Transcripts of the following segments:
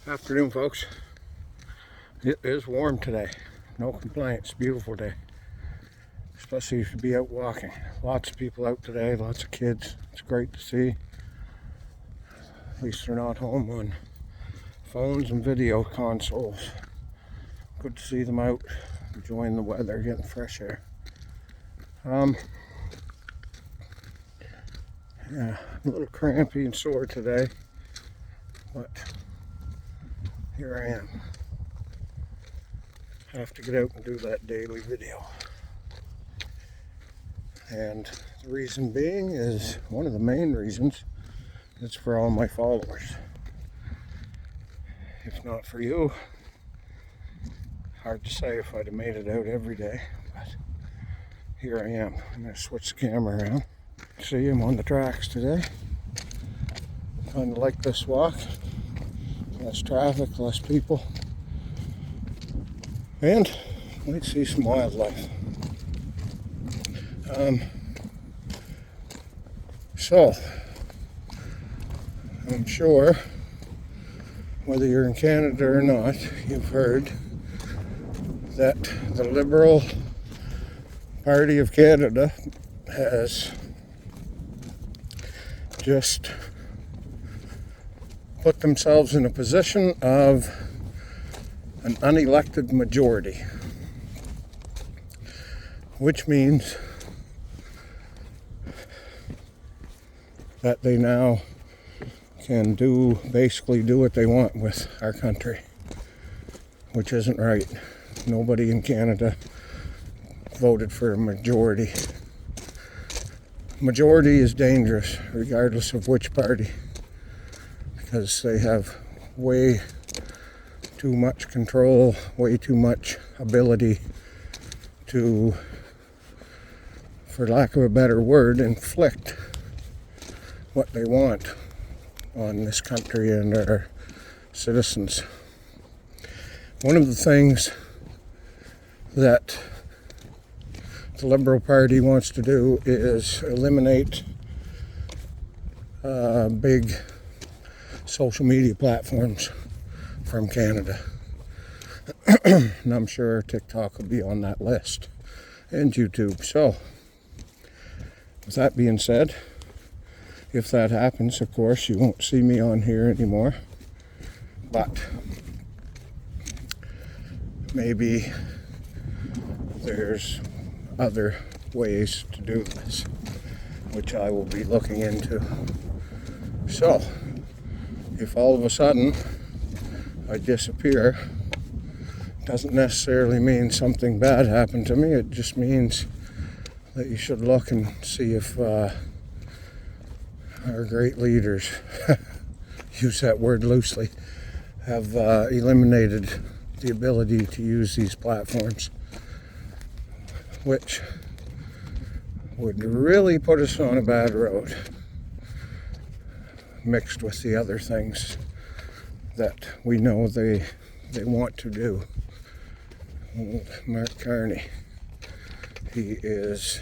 Afternoon, folks. It is warm today. No complaints. Beautiful day. Especially if you be out walking. Lots of people out today, lots of kids. It's great to see. At least they're not home on phones and video consoles. Good to see them out, enjoying the weather, getting fresh air. Yeah, a little crampy and sore today, but here I am. Have to get out and do that daily video. And the reason being is, one of the main reasons, is for all my followers. If not for you, hard to say if I'd have made it out every day, but here I am. I'm going to switch the camera around. See, I'm on the tracks today. Kind of like this walk. Less traffic, less people. And might see some wildlife. So, I'm sure, whether you're in Canada or not, you've heard that the Liberal Party of Canada has just put themselves in a position of an unelected majority, which means that they now can basically do what they want with our country, which isn't right. Nobody in Canada voted for a majority. Majority is dangerous, regardless of which party, because they have way too much control, way too much ability to, for lack of a better word, inflict what they want on this country and our citizens. One of the things that the Liberal Party wants to do is eliminate big social media platforms from Canada. And I'm sure TikTok will be on that list, and YouTube. So, with that being said, if that happens, of course, you won't see me on here anymore. But maybe there's other ways to do this, which I will be looking into. So, if all of a sudden I disappear, doesn't necessarily mean something bad happened to me. It just means that you should look and see if our great leaders, use that word loosely, have eliminated the ability to use these platforms, which would really put us on a bad road, mixed with the other things that we know they want to do. Mark Carney, he is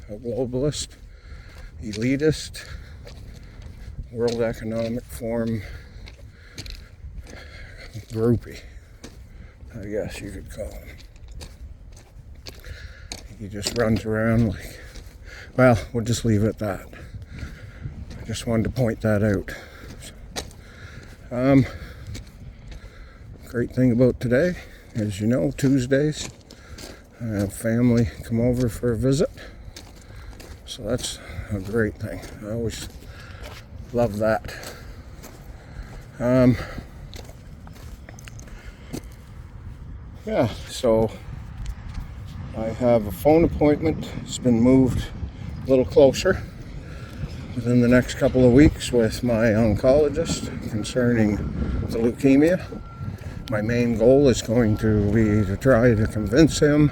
a globalist, elitist, World Economic Forum groupie, I guess you could call him. He just runs around like, well, we'll just leave it at that. I just wanted to point that out. Great thing about today, as you know, Tuesdays, I have family come over for a visit. So that's a great thing. I always love that. Yeah, so I have a phone appointment. It's been moved a little closer within the next couple of weeks with my oncologist concerning the leukemia. My main goal is going to be to try to convince him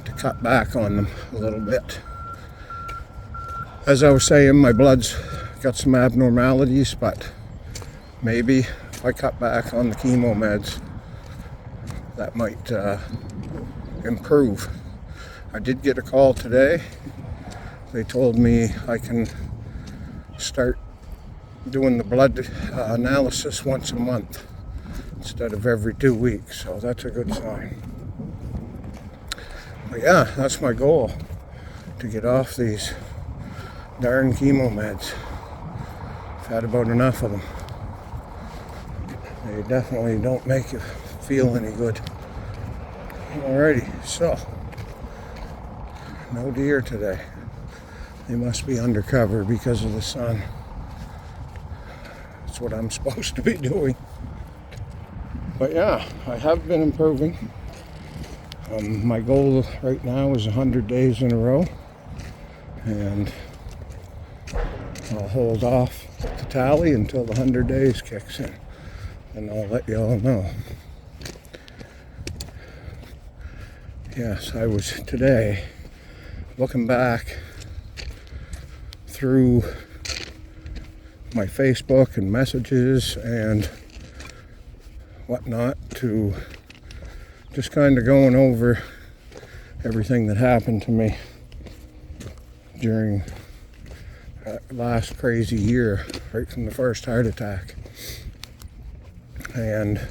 to cut back on them a little bit. As I was saying, my blood's got some abnormalities, but maybe if I cut back on the chemo meds, that might improve. I did get a call today. They told me I can start doing the blood analysis once a month. instead of every 2 weeks, so that's a good sign. But yeah, that's my goal, to get off these darn chemo meds. I've had about enough of them. They definitely don't make you feel any good. Alrighty, so no deer today. They must be undercover because of the sun. That's what I'm supposed to be doing. But yeah, I have been improving. My goal right now is 100 days in a row, and I'll hold off the tally until the 100 days kicks in, and I'll let you all know. Yes, I was today looking back through my Facebook and messages and whatnot, to just kind of going over everything that happened to me during that last crazy year, right from the first heart attack. And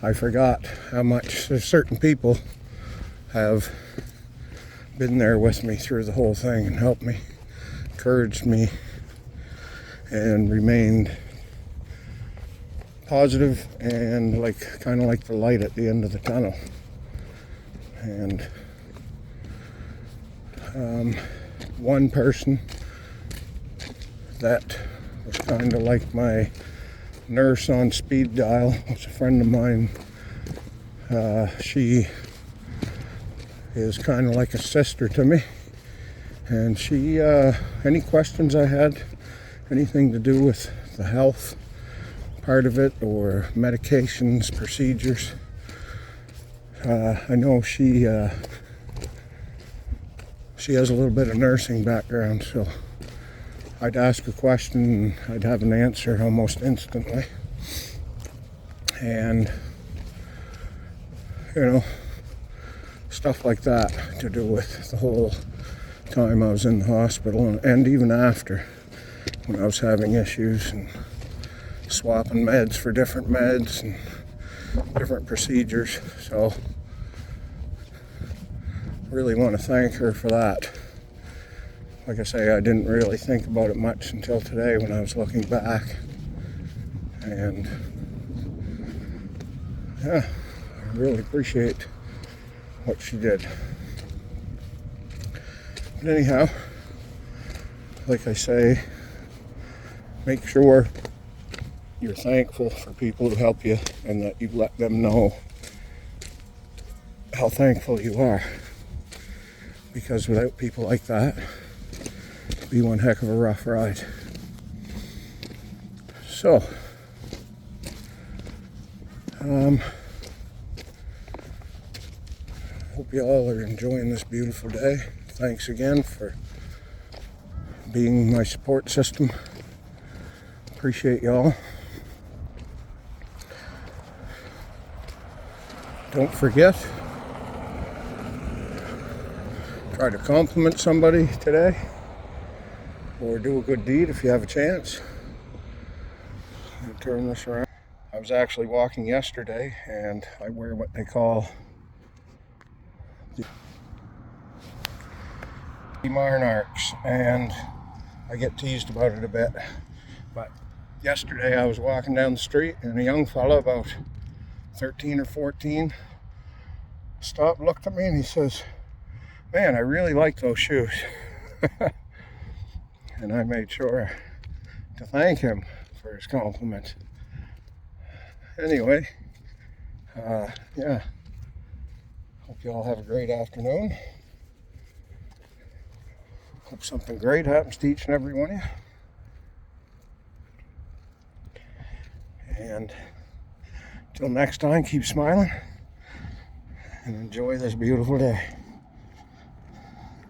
I forgot how much certain people have been there with me through the whole thing and helped me, encouraged me, and remained positive and kind of like the light at the end of the tunnel. And one person that was kind of like my nurse on speed dial was a friend of mine. She is kind of like a sister to me, and she any questions I had, anything to do with the health part of it or medications, procedures, I know she has a little bit of nursing background, so I'd ask a question and I'd have an answer almost instantly. And stuff like that to do with the whole time I was in the hospital, and even after, when I was having issues and swapping meds for different meds and different procedures. So really want to thank her for that. Like I say, I didn't really think about it much until today when I was looking back. And yeah, I really appreciate what she did. But anyhow, like I say, make sure you're thankful for people who help you, and that you let them know how thankful you are. Because without people like that, it'd be one heck of a rough ride. So, hope you all are enjoying this beautiful day. Thanks again for being my support system. Appreciate y'all. Don't forget, try to compliment somebody today, or do a good deed if you have a chance. Let me turn this around. I was actually walking yesterday, and I wear what they call the Marnarks, and I get teased about it a bit. But yesterday I was walking down the street, and a young fella about 13 or 14 stopped, looked at me, and he says, "Man, I really like those shoes." And I made sure to thank him for his compliment. Anyway, yeah, hope you all have a great afternoon. Hope something great happens to each and every one of you. And till next time, keep smiling and enjoy this beautiful day.